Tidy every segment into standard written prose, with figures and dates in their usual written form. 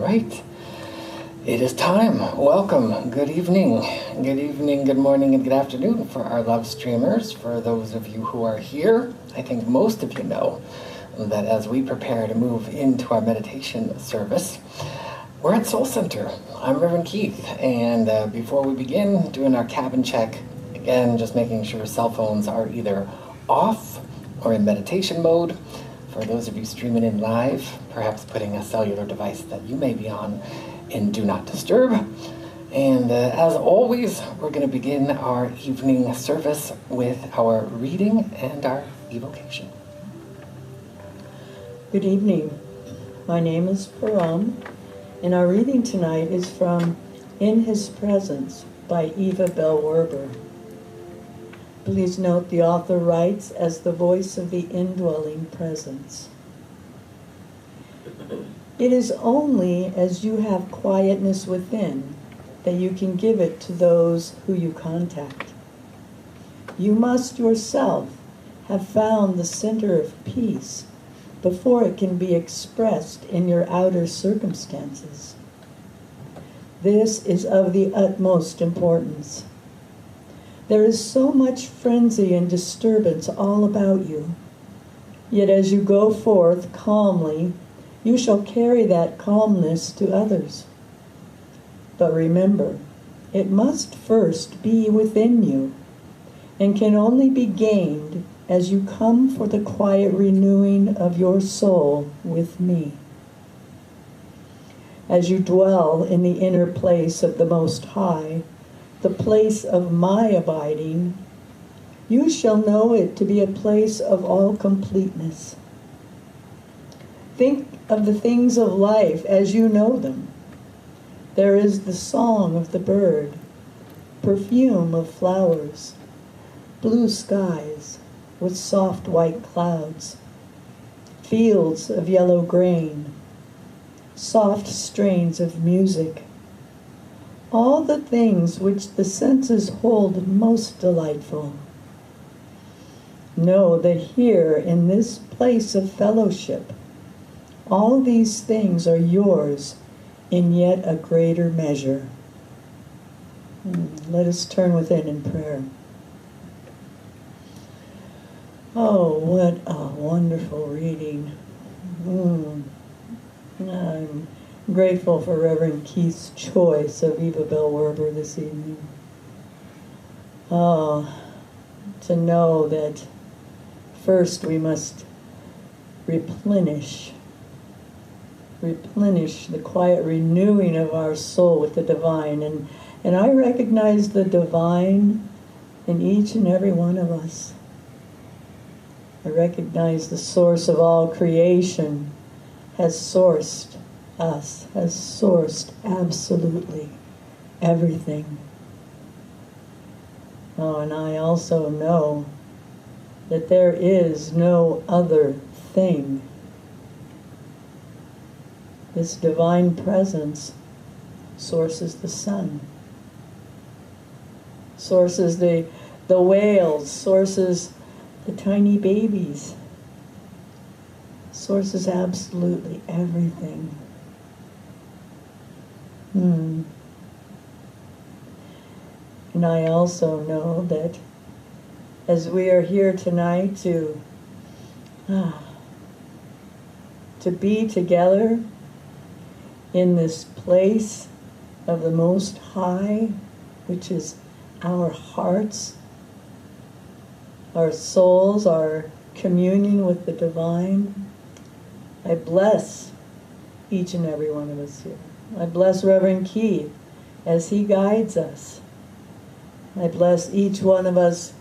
right. It is time. Welcome. Good evening. Good morning, and good afternoon for our love streamers. For those of you who are here, I think most of you know that as we prepare to move into our meditation service, we're at Soul Center. I'm Reverend Keith, and before we begin doing our cabin check, again, just making sure cell phones are either off or in meditation mode. For those of you streaming in live, perhaps putting a cellular device that you may be on in Do Not Disturb. And as always, we're going to begin our evening service with our reading and our evocation. Good evening. My name is Param, and our reading tonight is from In His Presence by Eva Bell-Werber. Please note the author writes as the voice of the indwelling presence. It is only as you have quietness within that you can give it to those who you contact. You must yourself have found the center of peace before it can be expressed in your outer circumstances. This is of the utmost importance. There is so much frenzy and disturbance all about you. Yet as you go forth calmly, you shall carry that calmness to others. But remember, it must first be within you, and can only be gained as you come for the quiet renewing of your soul with me. As you dwell in the inner place of the Most High, the place of my abiding, you shall know it to be a place of all completeness. Think of the things of life as you know them. There is the song of the bird, perfume of flowers, blue skies with soft white clouds, fields of yellow grain, soft strains of music, all the things which the senses hold most delightful. Know that here in this place of fellowship, all these things are yours in yet a greater measure. Let us turn within in prayer. Oh, what a wonderful reading. I'm grateful for Reverend Keith's choice of Eva Bell-Werber this evening. Oh, to know that first we must replenish the quiet renewing of our soul with the divine. And I recognize the divine in each and every one of us. I recognize the source of all creation has sourced us, has sourced absolutely everything. Oh, and I also know that there is no other thing. This divine presence sources the sun, sources the whales, sources the tiny babies, sources absolutely everything. And I also know that as we are here tonight to be together in this place of the Most High, which is our hearts, our souls, our communion with the divine, I bless each and every one of us here. I bless Reverend Keith as he guides us. I bless each one of us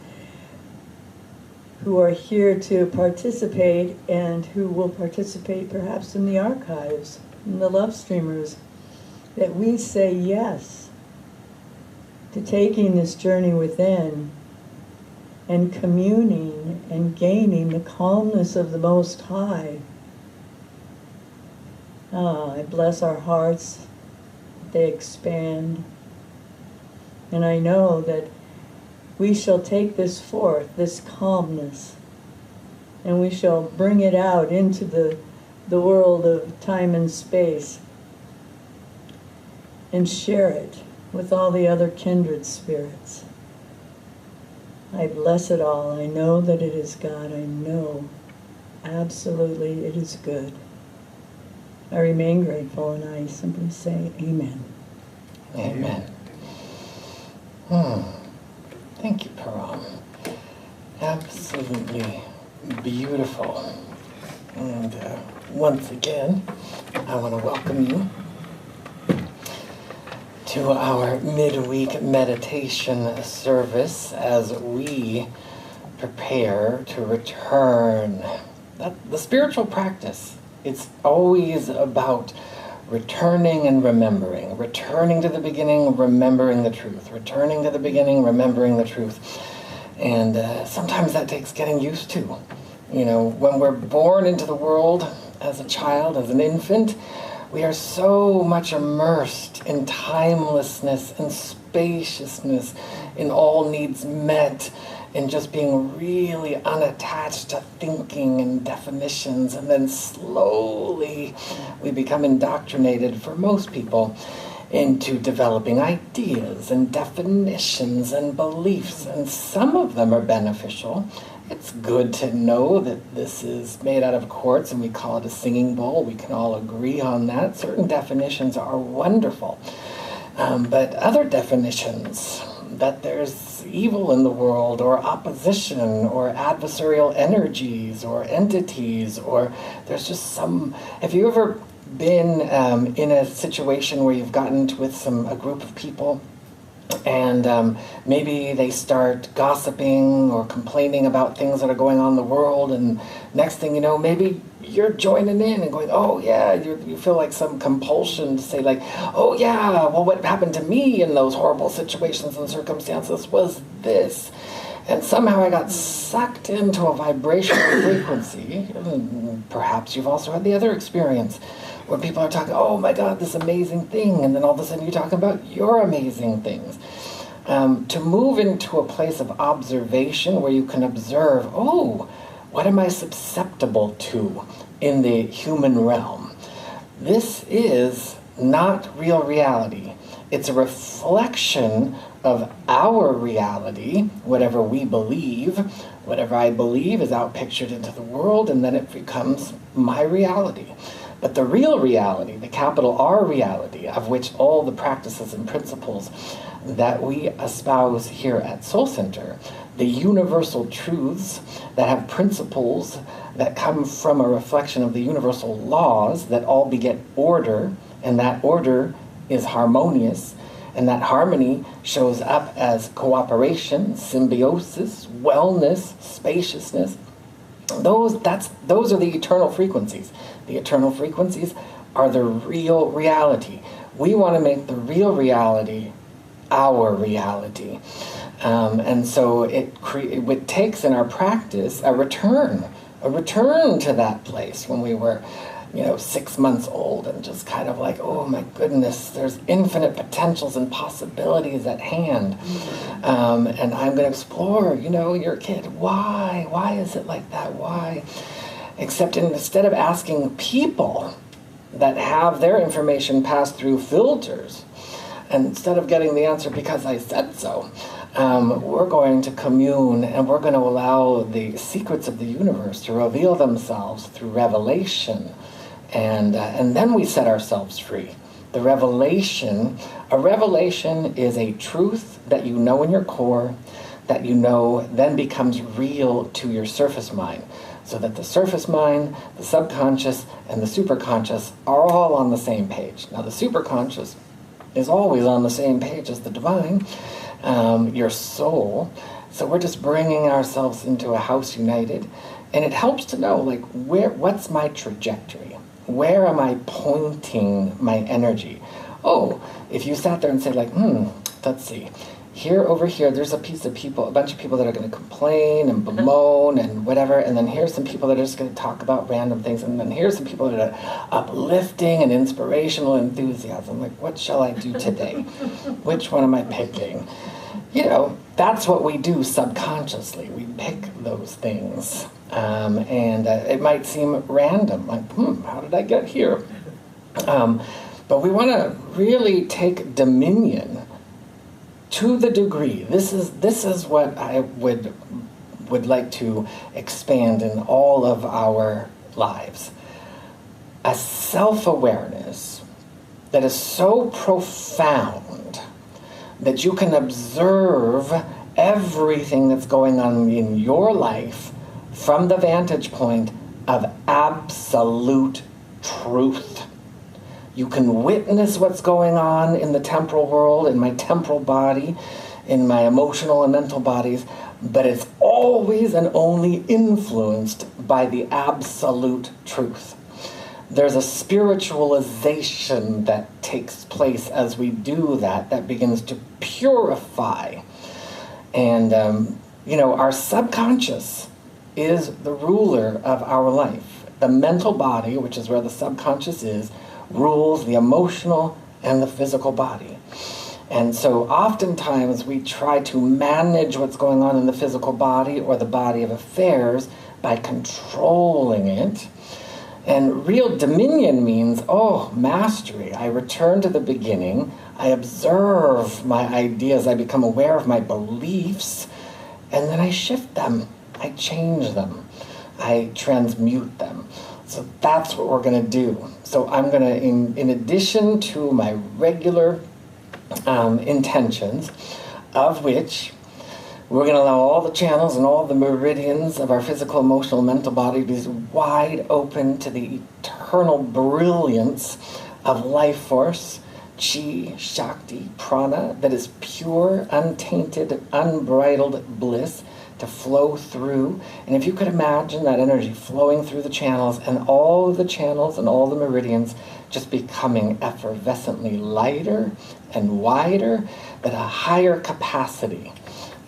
who are here to participate and who will participate perhaps in the archives, in the love streamers, that we say yes to taking this journey within and communing and gaining the calmness of the Most High. I bless our hearts, they expand, and I know that we shall take this forth, this calmness, and we shall bring it out into the world of time and space and share it with all the other kindred spirits. I bless it all. I know that it is God. I know absolutely it is good. I remain grateful, and I simply say amen. Amen. Thank you, Param. Absolutely beautiful. And once again, I want to welcome you to our midweek meditation service as we prepare to return. The spiritual practice, it's always about returning and remembering. Returning to the beginning, remembering the truth. Returning to the beginning, remembering the truth. And sometimes that takes getting used to. You know, when we're born into the world as a child, as an infant, we are so much immersed in timelessness and spaciousness, in all needs met, in just being really unattached to thinking and definitions, and then slowly we become indoctrinated, for most people, into developing ideas and definitions and beliefs, and some of them are beneficial. It's good to know that this is made out of quartz and we call it a singing bowl. We can all agree on that. Certain definitions are wonderful. But other definitions, that there's evil in the world, or opposition, or adversarial energies, or entities, or there's just some... Have you ever been in a situation where you've gotten with a group of people, and maybe they start gossiping or complaining about things that are going on in the world, and next thing you know, maybe you're joining in and going, oh yeah, you feel like some compulsion to say like, oh yeah, well what happened to me in those horrible situations and circumstances was this. And somehow I got sucked into a vibrational frequency. And perhaps you've also had the other experience where people are talking, oh my God, this amazing thing, and then all of a sudden you're talking about your amazing things. To move into a place of observation where you can observe, oh, what am I susceptible to in the human realm? This is not real reality. It's a reflection of our reality, whatever we believe. Whatever I believe is outpictured into the world, and then it becomes my reality. But the real reality, the capital R reality, of which all the practices and principles that we espouse here at Soul Center, the universal truths that have principles that come from a reflection of the universal laws that all beget order, and that order is harmonious, and that harmony shows up as cooperation, symbiosis, wellness, spaciousness. Those are the eternal frequencies. The eternal frequencies are the real reality. We want to make the real reality our reality. And so it takes in our practice a return to that place when we were 6 months old, and just kind of like, oh my goodness, there's infinite potentials and possibilities at hand. And I'm going to explore, your kid, why is it like that? Why? Except instead of asking people that have their information passed through filters, and instead of getting the answer because I said so, we're going to commune, and we're going to allow the secrets of the universe to reveal themselves through revelation. And then we set ourselves free. A revelation is a truth that you know in your core, that you know then becomes real to your surface mind. So that the surface mind, the subconscious, and the superconscious are all on the same page. Now the superconscious is always on the same page as the divine, your soul. So we're just bringing ourselves into a house united. And it helps to know, what's my trajectory? Where am I pointing my energy? Oh, if you sat there and said let's see. Over here, there's a bunch of people that are going to complain and bemoan and whatever, and then here's some people that are just going to talk about random things, and then here's some people that are uplifting and inspirational enthusiasm. What shall I do today? Which one am I picking? That's what we do subconsciously. We pick those things. And it might seem random, how did I get here? But we want to really take dominion to the degree. This is what I would like to expand in all of our lives. A self-awareness that is so profound that you can observe everything that's going on in your life from the vantage point of absolute truth. You can witness what's going on in the temporal world, in my temporal body, in my emotional and mental bodies, but it's always and only influenced by the absolute truth. There's a spiritualization that takes place as we do that, that begins to purify. And, our subconscious is the ruler of our life. The mental body, which is where the subconscious is, rules the emotional and the physical body. And so oftentimes we try to manage what's going on in the physical body or the body of affairs by controlling it. And real dominion means, mastery. I return to the beginning. I observe my ideas. I become aware of my beliefs. And then I shift them. I change them. I transmute them. So that's what we're going to do. So I'm going to, in addition to my regular intentions, of which we're going to allow all the channels and all the meridians of our physical, emotional, mental body to be wide open to the eternal brilliance of life force, chi, shakti, prana, that is pure, untainted, unbridled bliss to flow through. And if you could imagine that energy flowing through the channels and all of the channels and all the meridians just becoming effervescently lighter and wider, at a higher capacity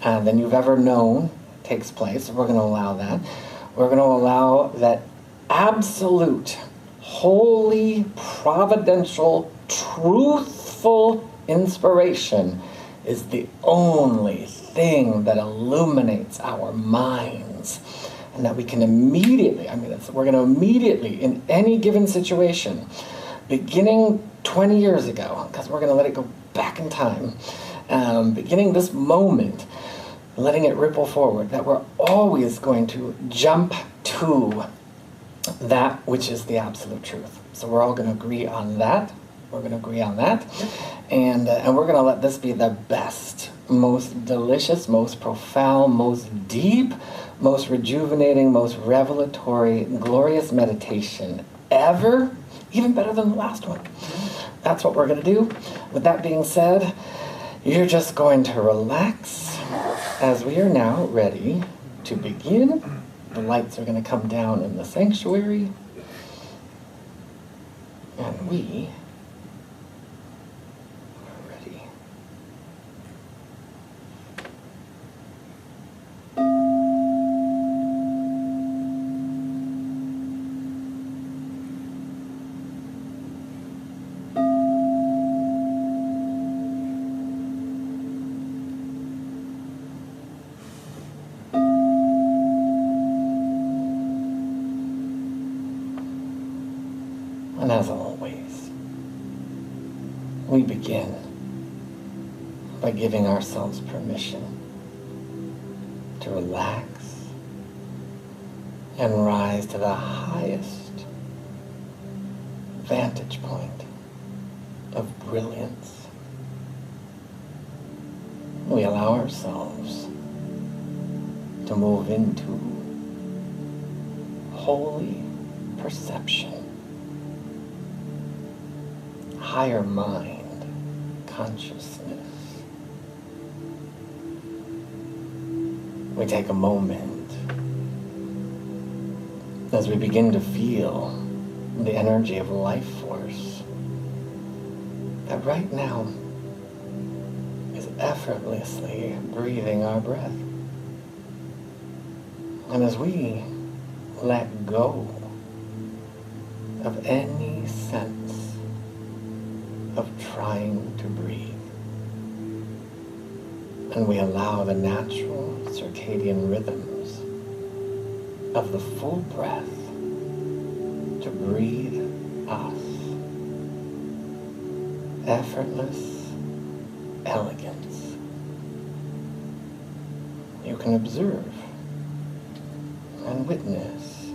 than you've ever known takes place. We're going to allow that. We're going to allow that absolute, holy, providential, truthful inspiration is the only thing that illuminates our minds, and that we can immediately, we're going to immediately, in any given situation, beginning 20 years ago, because we're going to let it go back in time, beginning this moment, letting it ripple forward, that we're always going to jump to that which is the absolute truth. So we're all going to agree on that. We're going to agree on that. And we're going to let this be the best, most delicious, most profound, most deep, most rejuvenating, most revelatory, glorious meditation ever, even better than the last one. That's what we're going to do. With that being said, you're just going to relax as we are now ready to begin. The lights are going to come down in the sanctuary, and we are ready. And as always, we begin by giving ourselves permission to relax and rise to the highest vantage point of brilliance. We allow ourselves to move into holy perception, higher mind consciousness. We take a moment as we begin to feel the energy of life force that right now is effortlessly breathing our breath. And as we let go of any sense of trying to breathe, and we allow the natural circadian rhythms of the full breath to breathe us effortless elegance. You can observe and witness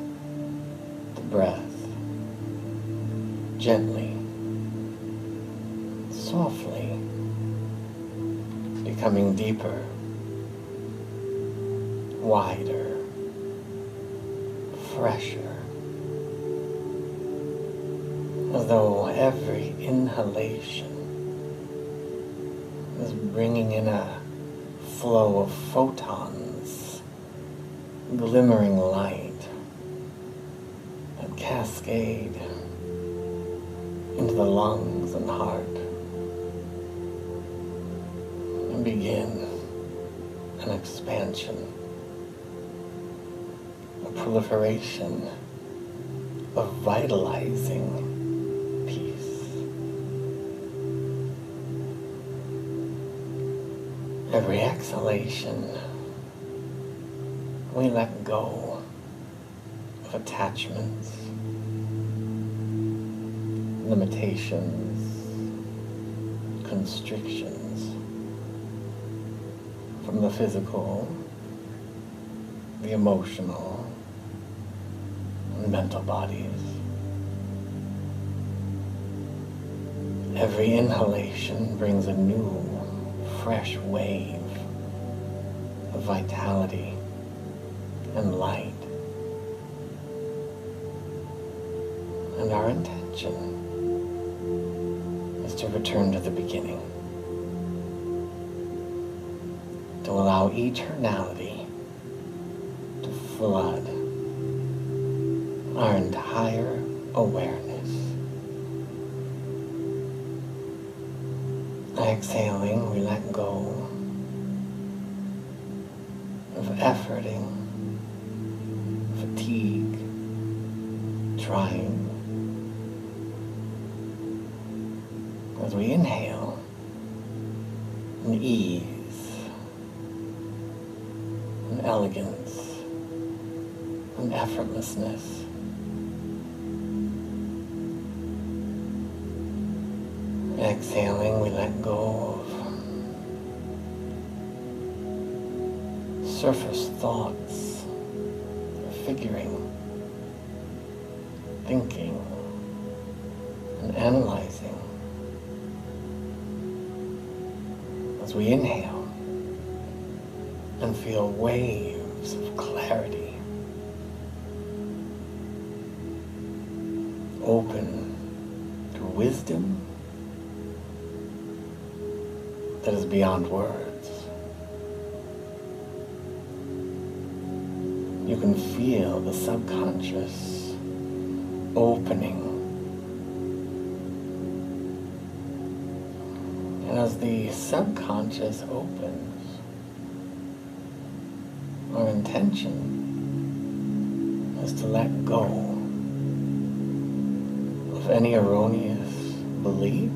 the breath gently, softly becoming deeper, wider, fresher, as though every inhalation is bringing in a flow of photons, glimmering light that cascade into the lungs and heart and begin an expansion, a proliferation of vitalizing peace. Every exhalation, we let go of attachments, limitations, constrictions from the physical, the emotional, and mental bodies. Every inhalation brings a new, fresh wave of vitality and light. And our intention is to return to the beginning, to allow eternality to flood our entire awareness. Exhaling, we let go of efforting, fatigue, trying. As we inhale, an ease, an elegance, an effortlessness. Exhaling, we let go of surface thoughts, figuring, thinking, and analyzing. As we inhale and feel waves of clarity, open to wisdom that is beyond words. You can feel the subconscious opening. And as the subconscious opens, our intention is to let go of any erroneous beliefs,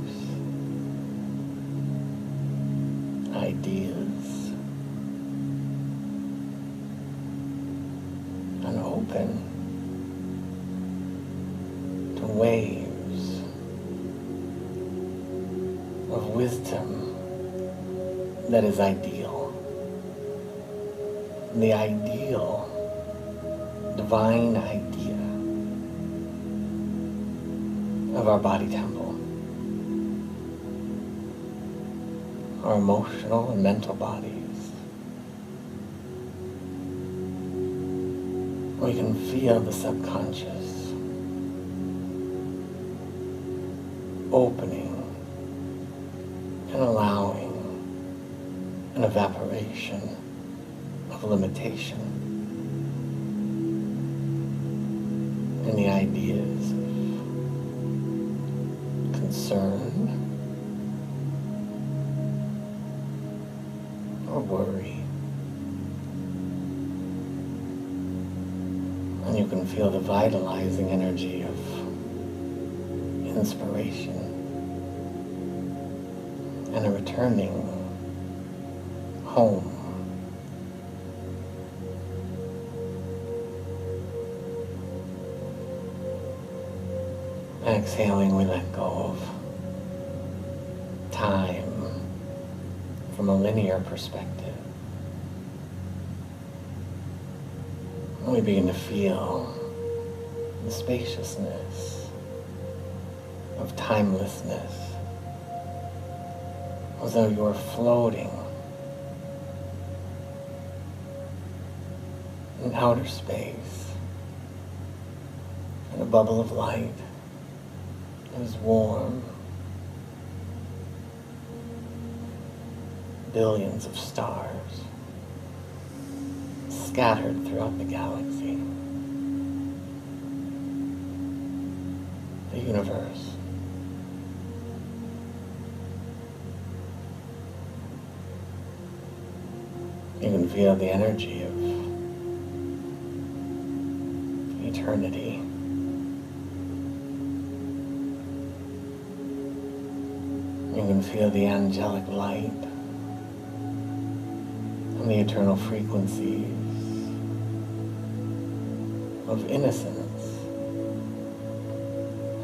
ideas, and open to waves of wisdom that is ideal. The ideal, divine idea of our body temple. Our emotional and mental bodies. We can feel the subconscious opening and allowing an evaporation of limitation and the ideas of concern or worry. And you can feel the vitalizing energy of inspiration and a returning home. Exhaling, we let go of time from a linear perspective. And we begin to feel the spaciousness of timelessness, as though you're floating in outer space, in a bubble of light that is warm. Billions of stars scattered throughout the galaxy, the universe. You can feel the energy of eternity. You can feel the angelic light and the eternal frequencies of innocence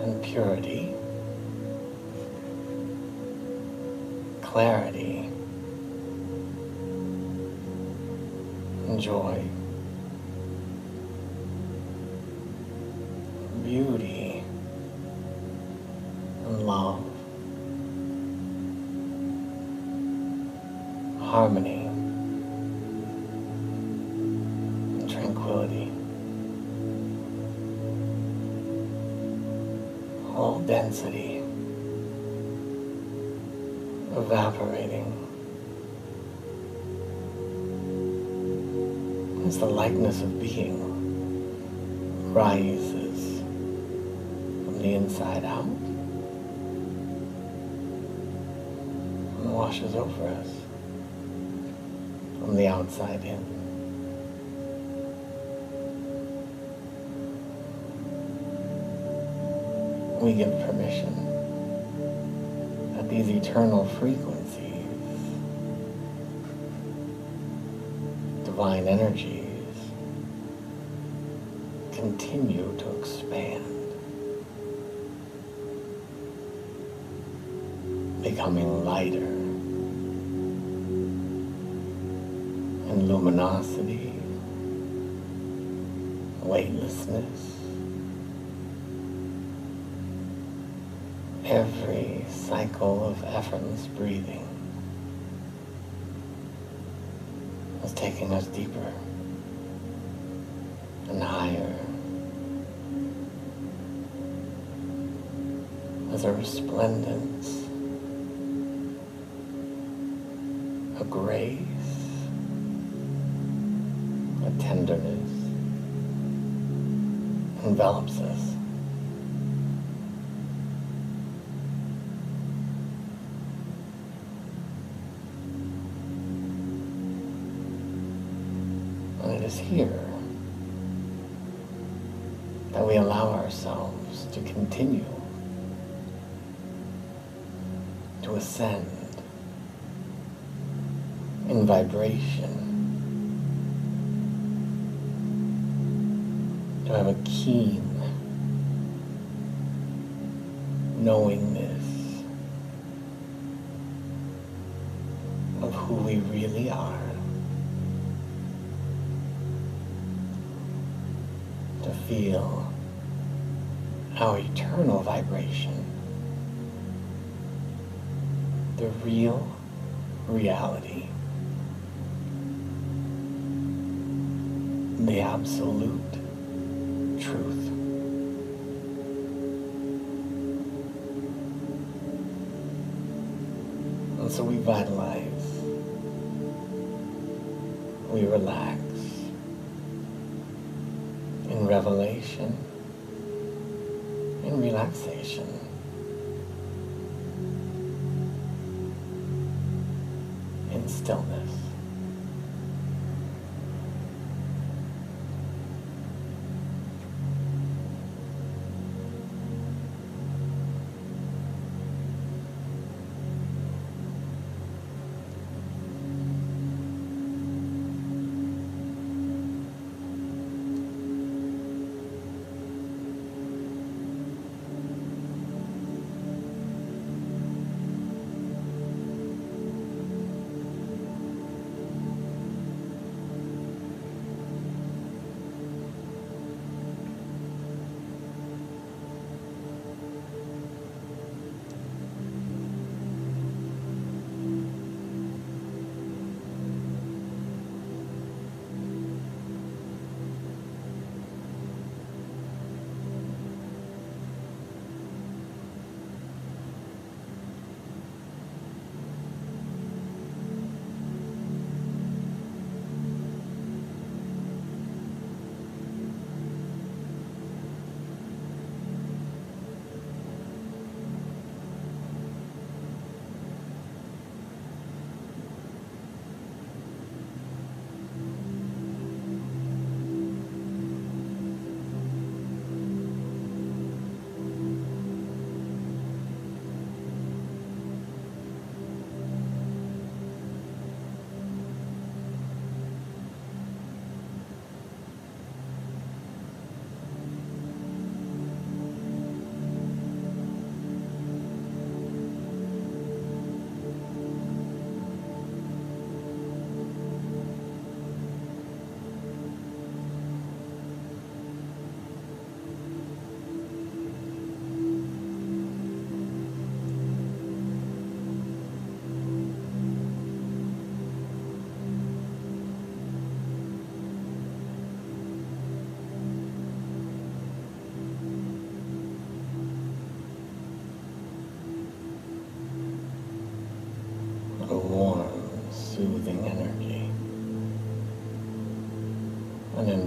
and purity, clarity, and joy, beauty, and love, harmony, and tranquility. All density evaporating as the lightness of being rises from the inside out and washes over us from the outside in. We give permission that these eternal frequencies, divine energies, continue to expand, becoming lighter in luminosity, weightlessness. Every cycle of effortless breathing is taking us deeper and higher as a resplendence, a grace, a tenderness envelops us. And it is here that we allow ourselves to continue to ascend in vibration, to have a keen knowingness of who we really are, to feel our eternal vibration, the real reality, the absolute truth. And so we vitalize, we relax in revelation, in relaxation, in stillness.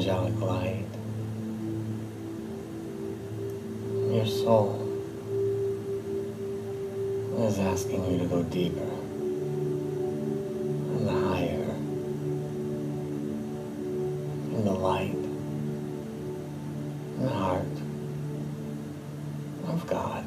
angelic light. Your soul is asking you to go deeper and higher in the light and heart of God.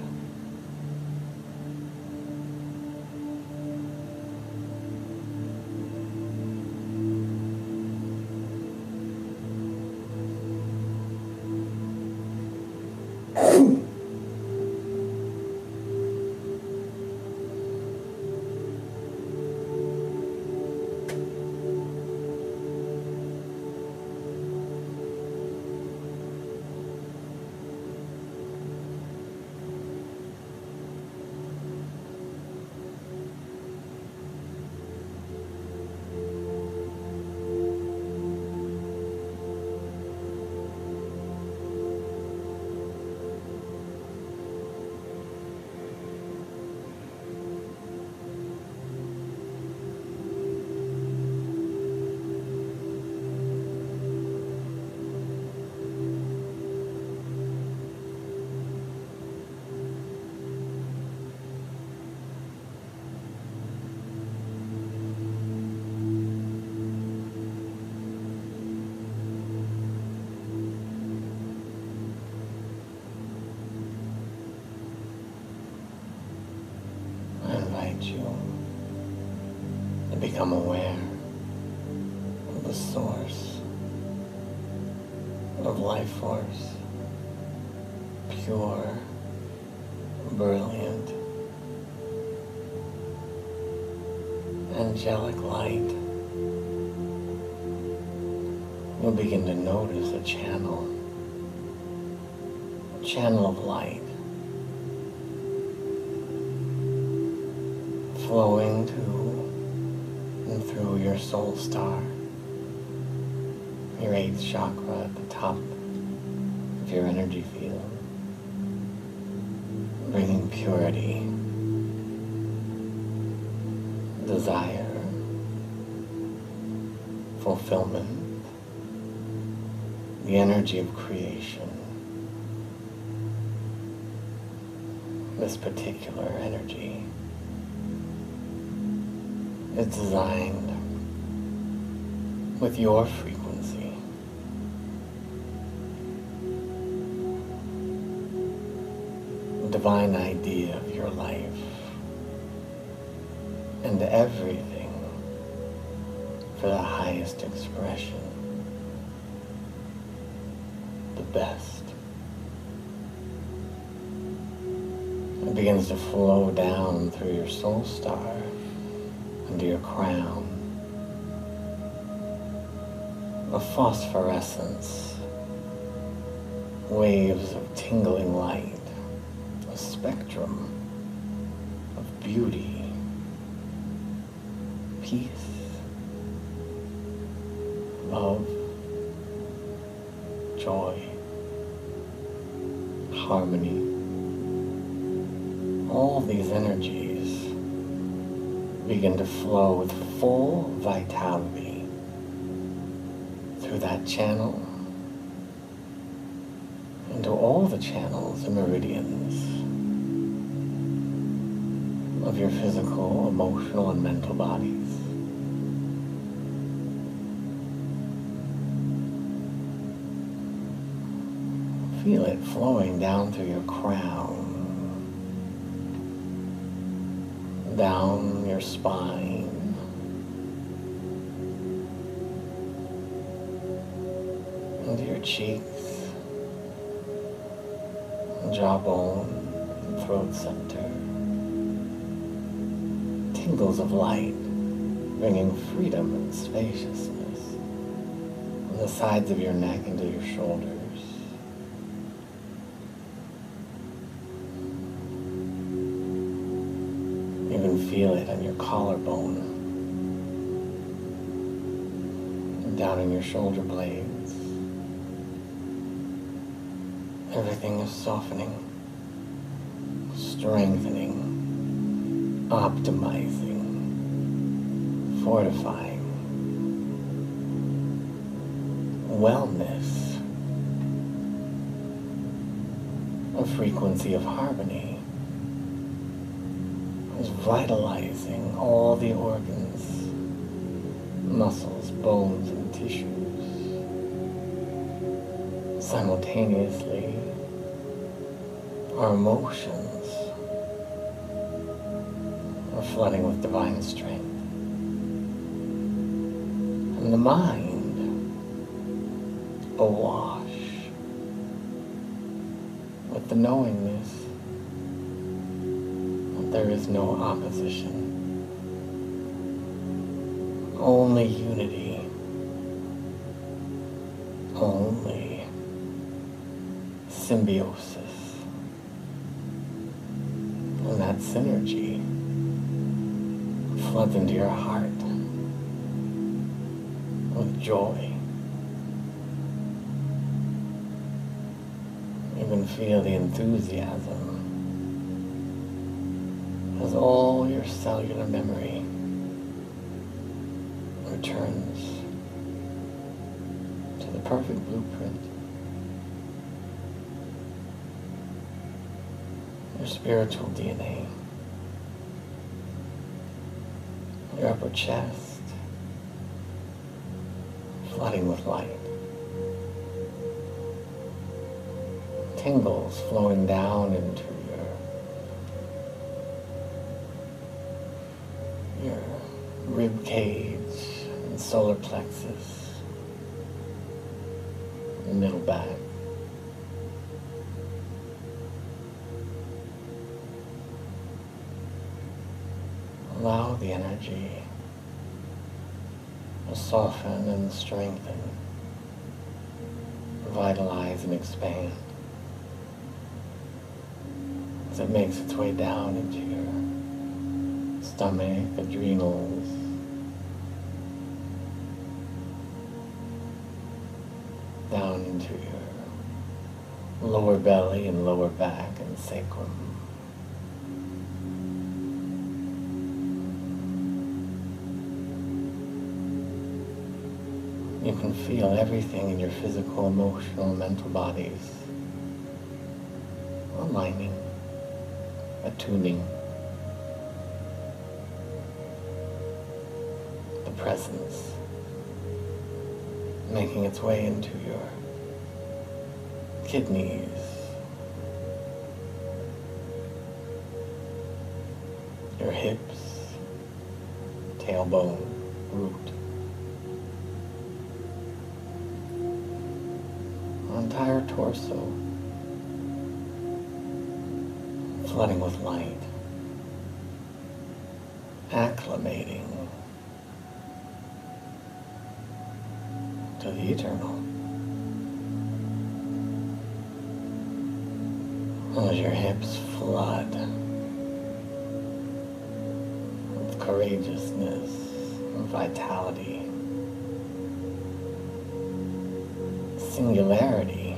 You to become aware of the source of life force, pure, brilliant, angelic light. You'll begin to notice a channel of light flowing to and through your soul star, your 8th chakra at the top of your energy field, bringing purity, desire, fulfillment, the energy of creation. This particular energy is designed with your frequency. Divine idea of your life and everything for the highest expression, the best. It begins to flow down through your soul star into your crown, a phosphorescence, waves of tingling light, a spectrum of beauty, peace, love, joy, harmony. All these energies begin to flow with full vitality through that channel into all the channels and meridians of your physical, emotional, and mental bodies. Feel it flowing down through your crown, down your spine, into your cheeks, jawbone, and throat center. Tingles of light, bringing freedom and spaciousness from the sides of your neck into your shoulders. Feel it on your collarbone, and down in your shoulder blades. Everything is softening, strengthening, optimizing, fortifying, wellness, a frequency of harmony, is vitalizing all the organs, muscles, bones, and tissues. Simultaneously, our emotions are flooding with divine strength. And the mind, awash with the knowingness that there is no opposition, only unity, only symbiosis, and that synergy floods into your heart with joy. You can feel the enthusiasm as all your cellular memory returns to the perfect blueprint. Your spiritual DNA, your upper chest, flooding with light. Tingles flowing down into your rib cage and solar plexus, and middle back. Allow the energy to soften and strengthen, vitalize and expand as it makes its way down into your stomach, adrenals, down into your lower belly and lower back and sacrum. You can feel everything in your physical, emotional, mental bodies aligning, attuning. The presence making its way into your kidneys, your hips, tailbone, root, entire torso, flooding with light, acclimating to the eternal. As your hips flood with courageousness and vitality, singularity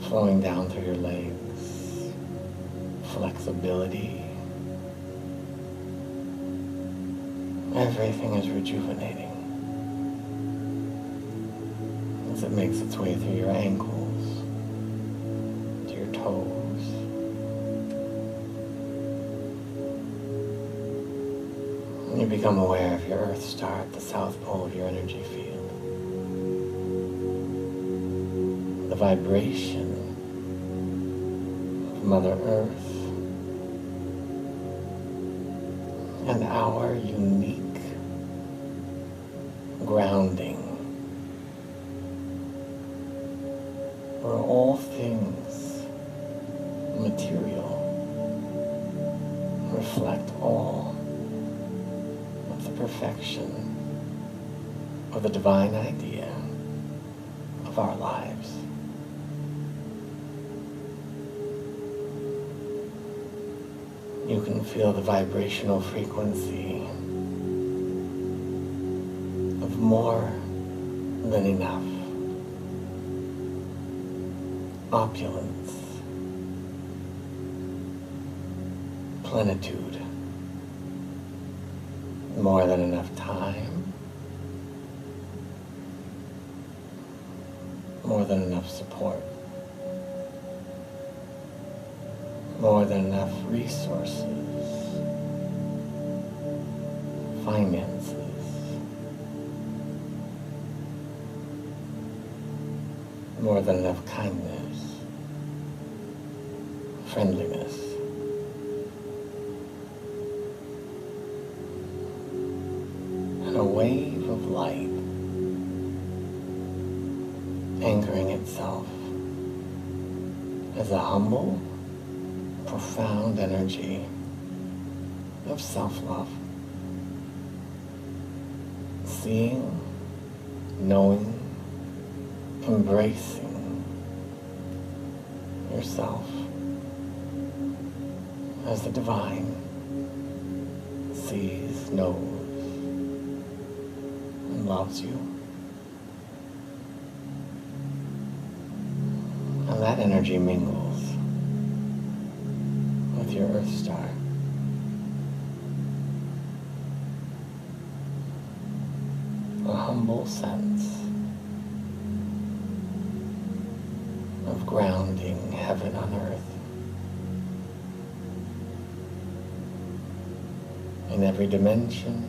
flowing down through your legs, flexibility, everything is rejuvenating as it makes its way through your ankles, to your toes, and you become aware of your Earth Star at the south pole of your energy field. The vibration of Mother Earth and our unique grounding, where all things material reflect all of the perfection of the divine idea of our lives. You can feel the vibrational frequency of more than enough, opulence, plenitude, more than enough time, more than enough support, more than enough resources, finances, more than enough kindness, friendliness, and a wave of light anchoring itself as a humble, profound energy of self-love. Seeing, knowing, embracing yourself as the divine sees, knows, and loves you. And that energy mingles with your Earth Star. A humble sense of grounding heaven on earth. In every dimension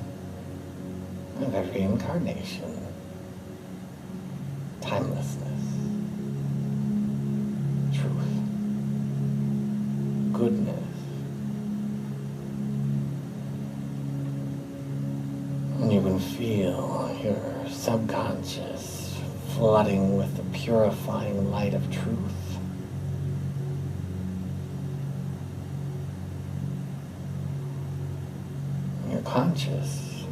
of every incarnation, timelessness, truth, goodness, and you can feel your subconscious flooding with the purifying light of truth. Your conscious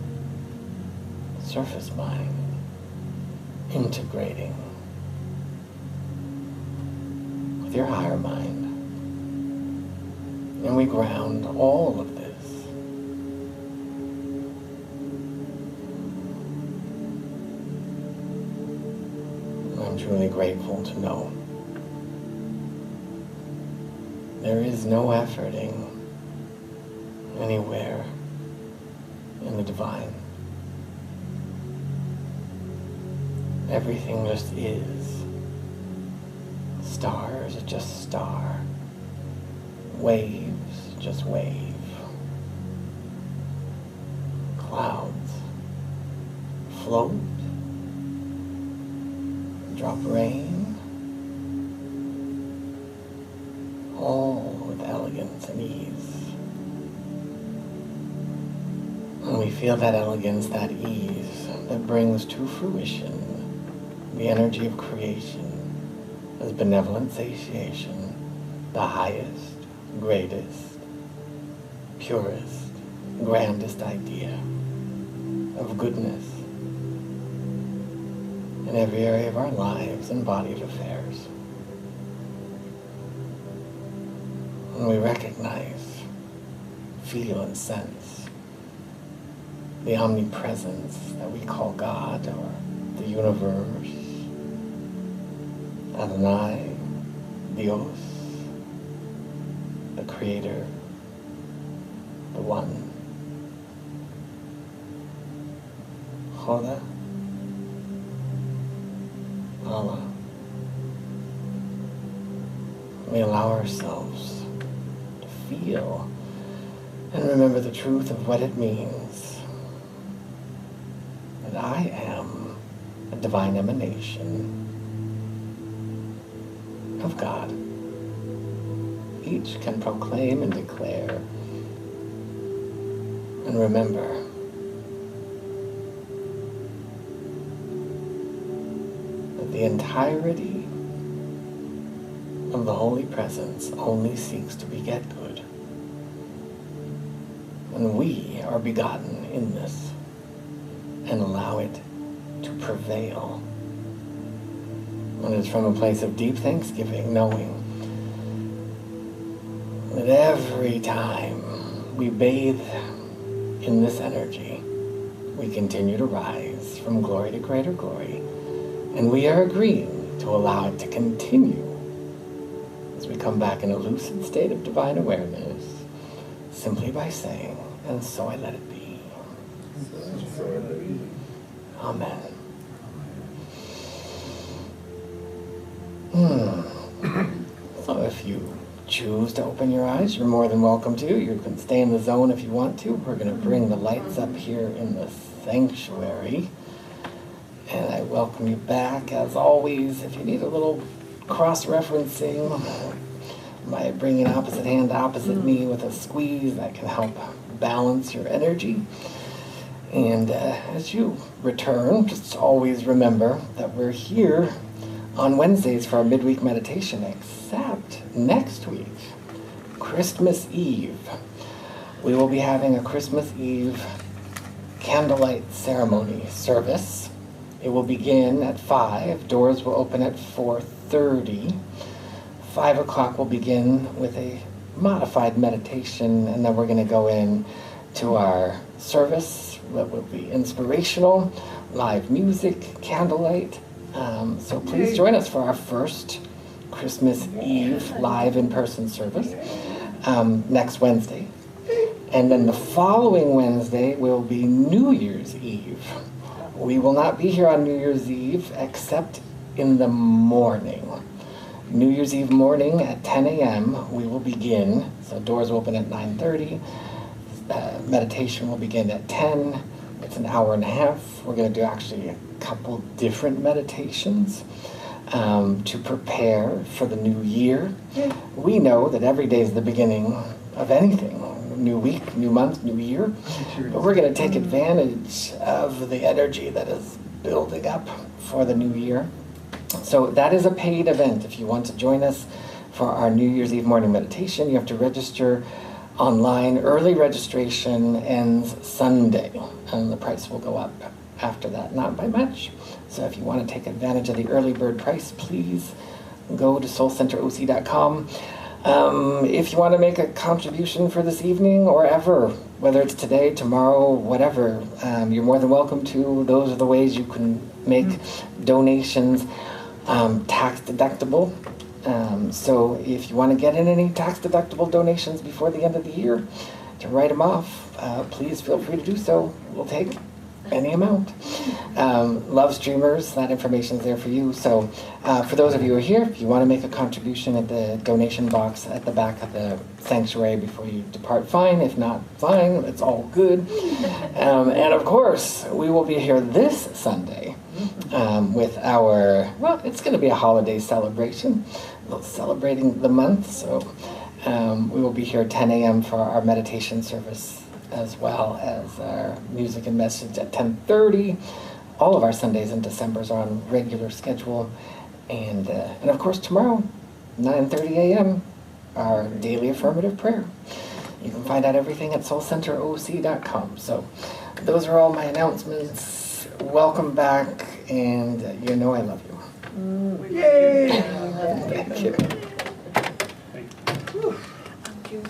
surface mind integrating with your higher mind. And we ground all of this I'm truly grateful to know there is no efforting anywhere in the divine. Everything just is. Stars are just star. Waves just wave. Clouds float. Drop rain, all with elegance and ease. And we feel that elegance, that ease, that brings to fruition the energy of creation as benevolent satiation, the highest, greatest, purest, grandest idea of goodness in every area of our lives and body of affairs. And we recognize, feel, and sense the omnipresence that we call God or the universe, Adonai, Dios, the Creator, the One, Choda, Allah. We allow ourselves to feel and remember the truth of what it means that I am a divine emanation of God. Each can proclaim and declare and remember the entirety of the Holy Presence only seeks to beget good. And we are begotten in this and allow it to prevail. And it's from a place of deep thanksgiving, knowing that every time we bathe in this energy, we continue to rise from glory to greater glory. And we are agreeing to allow it to continue as we come back in a lucid state of divine awareness, simply by saying, and so I let it be. Amen. So if you choose to open your eyes, you're more than welcome to. You can stay in the zone if you want to. We're going to bring the lights up here in the sanctuary. And I welcome you back, as always. If you need a little cross-referencing by bringing opposite hand opposite knee with a squeeze, that can help balance your energy. And as you return, just always remember that we're here on Wednesdays for our midweek meditation, except next week, Christmas Eve. We will be having a Christmas Eve candlelight ceremony service. It will begin at 5. Doors will open at 4:30. 5 o'clock will begin with a modified meditation, and then we're going to go in to our service that will be inspirational, live music, candlelight. So please join us for our first Christmas Eve live in-person service next Wednesday. And then the following Wednesday will be New Year's Eve. We will not be here on New Year's Eve except in the morning. New Year's Eve morning at 10 a.m. we will begin. So doors will open at 9:30. Meditation will begin at 10. It's an hour and a half. We're going to do actually a couple different meditations to prepare for the new year. We know that every day is the beginning of anything. New week, new month, new year. But we're going to take advantage of the energy that is building up for the new year. So that is a paid event. If you want to join us for our New Year's Eve morning meditation, you have to register online. Early registration ends Sunday, and the price will go up after that, not by much. So if you want to take advantage of the early bird price, please go to soulcenteroc.com. If you want to make a contribution for this evening or ever, whether it's today, tomorrow, whatever, you're more than welcome to. Those are the ways you can make donations tax deductible. So if you want to get in any tax deductible donations before the end of the year to write them off, please feel free to do so. We'll take any amount. Love streamers, that information is there for you. So for those of you who are here, if you want to make a contribution at the donation box at the back of the sanctuary before you depart, fine. If not, fine. It's all good. And of course, we will be here this Sunday with our, well, it's going to be a holiday celebration, celebrating the month. So we will be here at 10 a.m. for our meditation service, as well as our music and message at 10:30. All of our Sundays in December are on regular schedule. And of course, tomorrow, 9:30 a.m., our daily affirmative prayer. You can find out everything at soulcenteroc.com. So those are all my announcements. Welcome back, and you know I love you. Yay! Thank you. Thank you.